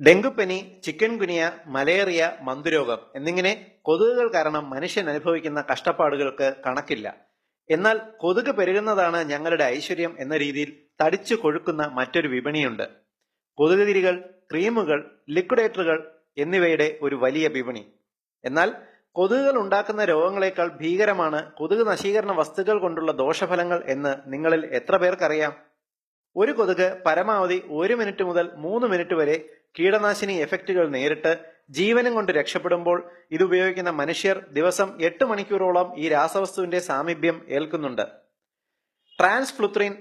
ഡെങ്കുപ്പനി, chicken ഗുനിയ, malaria, മന്തുരോഗം എന്നിങ്ങനെ കൊതുകുകൾ കാരണം മനുഷ്യൻ അനുഭവിക്കുന്ന കഷ്ടപ്പാടുകൾക്ക് കണക്കില്ല. എന്നാൽ കൊതുക് പെരുകുന്നതാണ് ഞങ്ങളുടെ ഐശ്വര്യം എന്ന രീതിയിൽ തടിച്ചു കൊഴുക്കുന്ന മറ്റൊരു വിപണിയുണ്ട്. കൊതുക് തിരികൾ, ക്രീമുകൾ, ലിക്വിഡേറ്ററുകൾ എന്നിവയുടെ ഒരു വലിയ വിപണി. എന്നാൽ കൊതുകുകൾ ഉണ്ടാക്കുന്ന രോഗങ്ങളെക്കാൾ ഭീകരമാണ് കൊതുക് നശീകരണ വസ്തുക്കൾ കൊണ്ടുള്ള ദോഷഫലങ്ങൾ എന്ന് നിങ്ങളിൽ എത്ര പേർക്കറിയാം? ഒരു കൊതുക് പരമാവധി 1 മിനിറ്റ് മുതൽ 3 മിനിറ്റ് വരെ കീടനാശിനി എഫക്റ്റുകൾ നേരിട്ട് ജീവനും കൊണ്ട് രക്ഷപ്പെടുമ്പോൾ ഇതുപയോഗിക്കുന്ന മനുഷ്യർ ദിവസം 8 മണിക്കൂറോളം ഈ രാസവസ്തുവിന്റെ സാമീപ്യം ഏൽക്കുന്നുണ്ട്. ട്രാൻസ്ഫ്ലുത്രിൻ,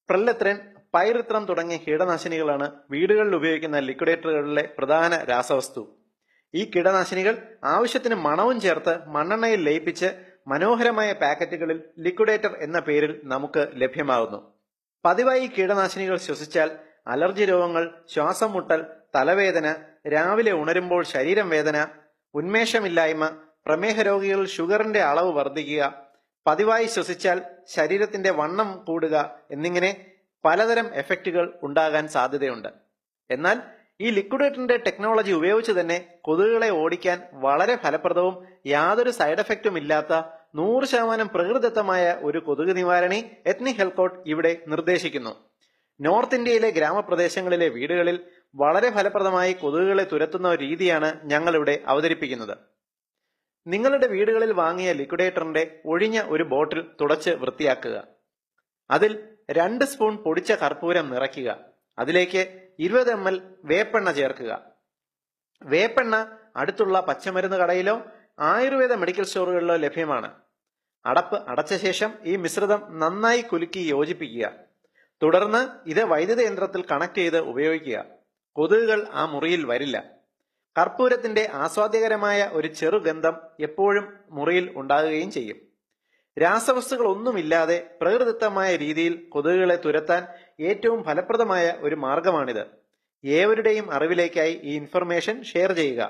പ്രെല്ലെത്രിൻ, പൈറിത്രം തുടങ്ങിയ കീടനാശിനികളാണ് വീടുകളിൽ ഉപയോഗിക്കുന്ന ലിക്വിഡേറ്ററുകളിലെ പ്രധാന രാസവസ്തു. ഈ കീടനാശിനികൾ ആവശ്യത്തിന് മണവും ചേർത്ത് മണ്ണെണ്ണയിൽ ലയിപ്പിച്ച് മനോഹരമായ പാക്കറ്റുകളിൽ ലിക്വിഡേറ്റർ എന്ന പേരിൽ നമുക്ക് ലഭ്യമാകുന്നു. പതിവായി കീടനാശിനികൾ ശ്വസിച്ചാൽ അലർജി രോഗങ്ങൾ, ശ്വാസം മുട്ടൽ, തലവേദന, രാവിലെ ഉണരുമ്പോൾ ശരീരം വേദന, ഉന്മേഷമില്ലായ്മ, പ്രമേഹ രോഗികൾ ഷുഗറിന്റെ അളവ് വർദ്ധിക്കുക, പതിവായി ശ്വസിച്ചാൽ ശരീരത്തിന്റെ വണ്ണം കൂടുക എന്നിങ്ങനെ പലതരം എഫക്റ്റുകൾ ഉണ്ടാകാൻ സാധ്യതയുണ്ട്. എന്നാൽ ഈ ലിക്വിഡേറ്ററിന്റെ ടെക്നോളജി ഉപയോഗിച്ച് തന്നെ കൊതുകുകളെ ഓടിക്കാൻ വളരെ ഫലപ്രദവും യാതൊരു സൈഡ് എഫക്റ്റും ഇല്ലാത്ത 100% പ്രകൃതിദത്തമായ ഒരു കൊതുക് നിവാരണി എത്നിക് ഹെൽത്ത് ഇവിടെ നിർദ്ദേശിക്കുന്നു. നോർത്ത് ഇന്ത്യയിലെ ഗ്രാമപ്രദേശങ്ങളിലെ വീടുകളിൽ വളരെ ഫലപ്രദമായി കൊതുകുകളെ തുരത്തുന്ന ഒരു രീതിയാണ് ഞങ്ങളിവിടെ അവതരിപ്പിക്കുന്നത്. നിങ്ങളുടെ വീടുകളിൽ വാങ്ങിയ ലിക്വിഡേറ്ററിന്റെ ഒഴിഞ്ഞ ഒരു ബോട്ടിൽ തുടച്ച് വൃത്തിയാക്കുക. അതിൽ 2 സ്പൂൺ പൊടിച്ച കർപ്പൂരം നിറയ്ക്കുക. അതിലേക്ക് 20 ml വേപ്പെണ്ണ ചേർക്കുക. വേപ്പെണ്ണ അടുത്തുള്ള പച്ചമരുന്ന് കടയിലോ ആയുർവേദ മെഡിക്കൽ സ്റ്റോറുകളിലോ ലഭ്യമാണ്. അടപ്പ് അടച്ച ശേഷം ഈ മിശ്രിതം നന്നായി കുലുക്കി യോജിപ്പിക്കുക. തുടർന്ന് ഇത് വൈദ്യുത യന്ത്രത്തിൽ കണക്ട് ചെയ്ത് ഉപയോഗിക്കുക. കൊതുകുകൾ ആ മുറിയിൽ വരില്ല. കർപ്പൂരത്തിന്റെ ആസ്വാദ്യകരമായ ഒരു ചെറുഗന്ധം എപ്പോഴും മുറിയിൽ ഉണ്ടാകുകയും ചെയ്യും. രാസവസ്തുക്കൾ ഒന്നുമില്ലാതെ പ്രകൃതിദത്തമായ രീതിയിൽ കൊതുകുകളെ തുരത്താൻ ഏറ്റവും ഫലപ്രദമായ ഒരു മാർഗമാണിത്. ഏവരുടെയും അറിവിലേക്കായി ഈ ഇൻഫർമേഷൻ ഷെയർ ചെയ്യുക.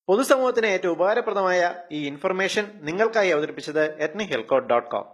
പൊതുസമൂഹത്തിന് ഏറ്റവും ഉപകാരപ്രദമായ ഈ ഇൻഫർമേഷൻ നിങ്ങൾക്കായി അവതരിപ്പിച്ചത് etnichealth.com.